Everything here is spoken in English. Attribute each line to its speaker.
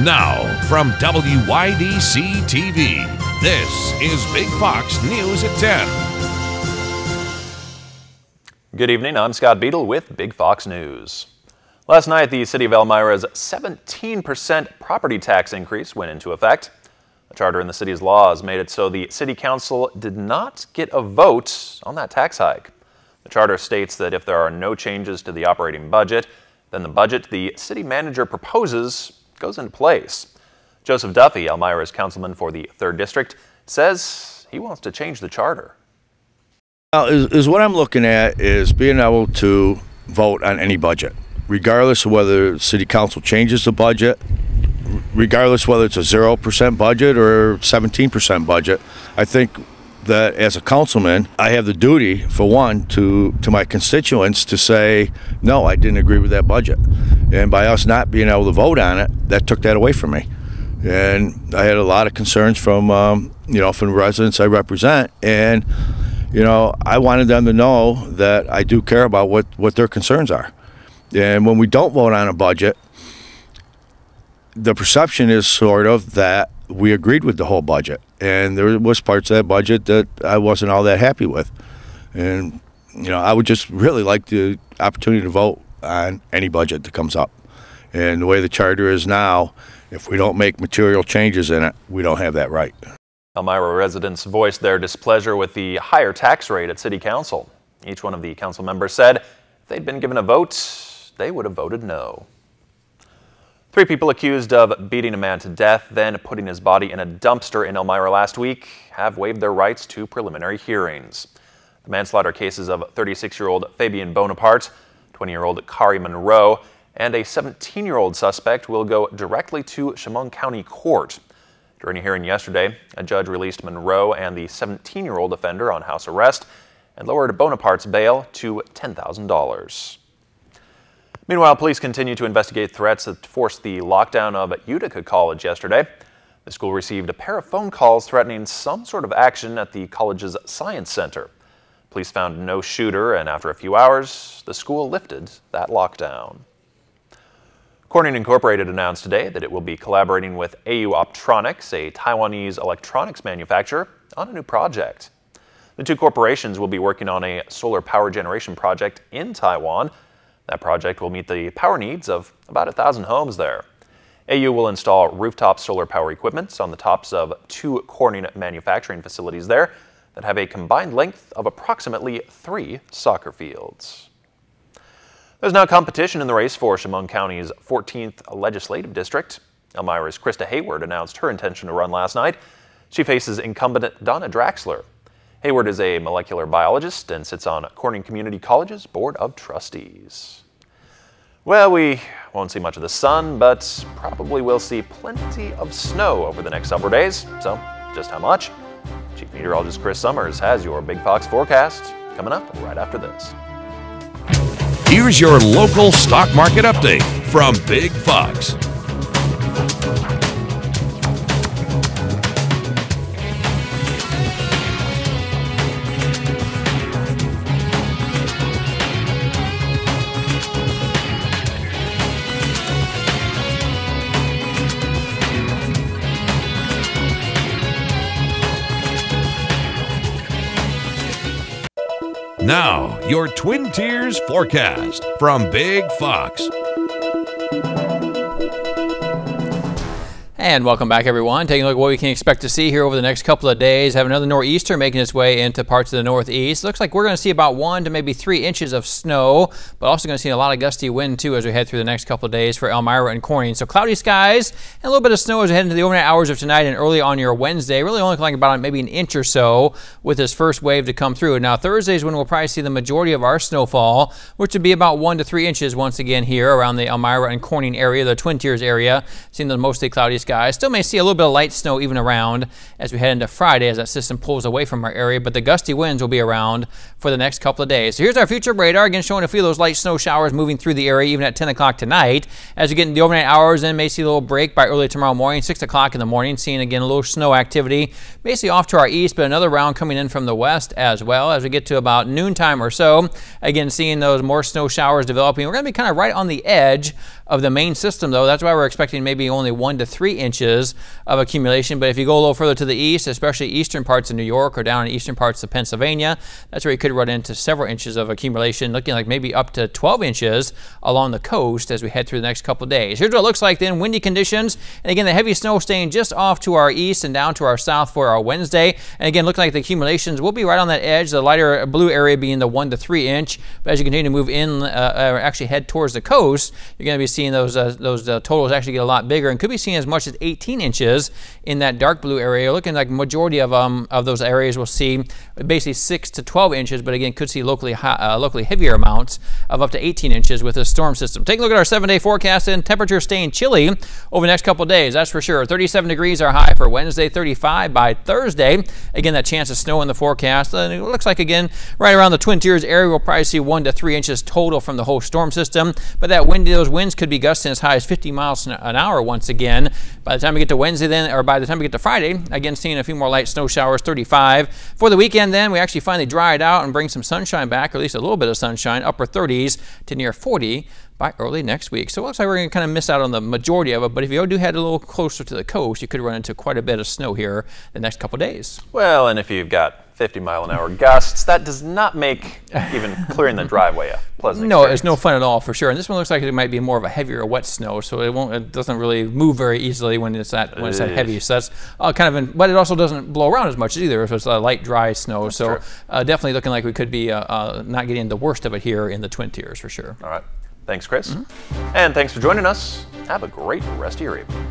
Speaker 1: Now, from WYDC TV, this is Big Fox News at 10.
Speaker 2: Good evening, I'm Scott Beadle with Big Fox News. Last night, the City of Elmira's 17% property tax increase went into effect. A charter in the city's laws made it so the City Council did not get a vote on that tax hike. The charter states that if there are no changes to the operating budget, then the budget the city manager proposes goes into place. Joseph Duffy, Elmira's councilman for the 3rd District, says he wants to change the charter.
Speaker 3: Is what I'm looking at is being able to vote on any budget, regardless of whether city council changes the budget, regardless whether it's a 0% budget or 17% budget. I think that as a councilman, I have the duty, for one, to my constituents to say, no, I didn't agree with that budget. And by us not being able to vote on it, that took that away from me. And I had a lot of concerns from, from the residents I represent. And, I wanted them to know that I do care about what their concerns are. And when we don't vote on a budget, the perception is sort of that we agreed with the whole budget. And there was parts of that budget that I wasn't all that happy with. And, I would just really like the opportunity to vote on any budget that comes up. And the way the charter is now, if we don't make material changes in it, we don't have that right.
Speaker 2: Elmira residents voiced their displeasure with the higher tax rate at City Council. Each one of the council members said if they'd been given a vote, they would have voted no. 3 people accused of beating a man to death, then putting his body in a dumpster in Elmira last week, have waived their rights to preliminary hearings. The manslaughter cases of 36-year-old Fabian Bonaparte, 20-year-old Kari Monroe, and a 17-year-old suspect will go directly to Chemung County Court. During a hearing yesterday, a judge released Monroe and the 17-year-old offender on house arrest and lowered Bonaparte's bail to $10,000. Meanwhile, police continue to investigate threats that forced the lockdown of Utica College yesterday. The school received a pair of phone calls threatening some sort of action at the college's science center. Police found no shooter, and after a few hours, the school lifted that lockdown. Corning Incorporated announced today that it will be collaborating with AU Optronics, a Taiwanese electronics manufacturer, on a new project. The 2 corporations will be working on a solar power generation project in Taiwan. That project will meet the power needs of about 1,000 homes there. AU will install rooftop solar power equipment on the tops of 2 Corning manufacturing facilities there that have a combined length of approximately 3 soccer fields. There's now competition in the race for Chemung County's 14th legislative district. Elmira's Krista Hayward announced her intention to run last night. She faces incumbent Donna Draxler. Hayward is a molecular biologist and sits on Corning Community College's Board of Trustees. Well, we won't see much of the sun, but probably will see plenty of snow over the next several days. So, just how much? Chief Meteorologist Chris Summers has your Big Fox forecast coming up right after this.
Speaker 1: Here's your local stock market update from Big Fox. Now, your Twin Tiers forecast from Big Fox.
Speaker 4: And welcome back, everyone. Taking a look at what we can expect to see here over the next couple of days. Have another nor'easter making its way into parts of the northeast. Looks like we're going to see about 1 to maybe 3 inches of snow, but also going to see a lot of gusty wind too as we head through the next couple of days for Elmira and Corning. So cloudy skies and a little bit of snow as we head into the overnight hours of tonight and early on your Wednesday. Really only looking about maybe an inch or so with this first wave to come through. Now Thursday is when we'll probably see the majority of our snowfall, which would be about 1 to 3 inches once again here around the Elmira and Corning area, the Twin Tiers area. Seeing those mostly cloudy skies. Still may see a little bit of light snow even around as we head into Friday as that system pulls away from our area, but the gusty winds will be around for the next couple of days. So here's our future radar, again showing a few of those light snow showers moving through the area even at 10 o'clock tonight. As we get into the overnight hours, then may see a little break by early tomorrow morning, 6 o'clock in the morning, seeing again a little snow activity basically off to our east, but another round coming in from the west as well as we get to about noontime or so. Again, seeing those more snow showers developing. We're going to be kind of right on the edge of the main system, though. That's why we're expecting maybe only 1 to 3 inches of accumulation. But if you go a little further to the east, especially eastern parts of New York or down in eastern parts of Pennsylvania, that's where you could run into several inches of accumulation, looking like maybe up to 12 inches along the coast as we head through the next couple of days. Here's what it looks like then. Windy conditions, and again, the heavy snow staying just off to our east and down to our south for our Wednesday. And again, looking like the accumulations will be right on that edge, the lighter blue area being the 1 to 3 inch. But as you continue to move in, or actually head towards the coast, you're going to be seeing those totals actually get a lot bigger, and could be seeing as much as 18 inches in that dark blue area. Looking like majority of those areas will see basically 6 to 12 inches, but again, could see locally heavier amounts of up to 18 inches with this storm system. Take a look at our 7-day forecast, and temperatures staying chilly over the next couple of days. That's for sure. 37 degrees are high for Wednesday, 35 by Thursday. Again, that chance of snow in the forecast. And it looks like, again, right around the Twin Tiers area, we'll probably see 1 to 3 inches total from the whole storm system. But those winds could be gusting as high as 50 miles an hour once again. By the time we get to Wednesday then, or by the time we get to Friday, again, seeing a few more light snow showers, 35. For the weekend then, we actually finally dry it out and bring some sunshine back, or at least a little bit of sunshine, upper 30s to near 40 by early next week. So it looks like we're going to kind of miss out on the majority of it, but if you do head a little closer to the coast, you could run into quite a bit of snow here the next couple days.
Speaker 2: Well, and if you've got 50-mile-an-hour gusts, that does not make even clearing the driveway a pleasant
Speaker 4: No,
Speaker 2: experience.
Speaker 4: it's no fun at all for sure. And this one looks like it might be more of a heavier wet snow, so it doesn't really move very easily when it's that heavy. So that's but it also doesn't blow around as much either if it's a light dry snow.
Speaker 2: That's
Speaker 4: so definitely looking like we could be not getting the worst of it here in the Twin Tiers for sure.
Speaker 2: All right. Thanks, Chris. And thanks for joining us. Have a great rest of your evening.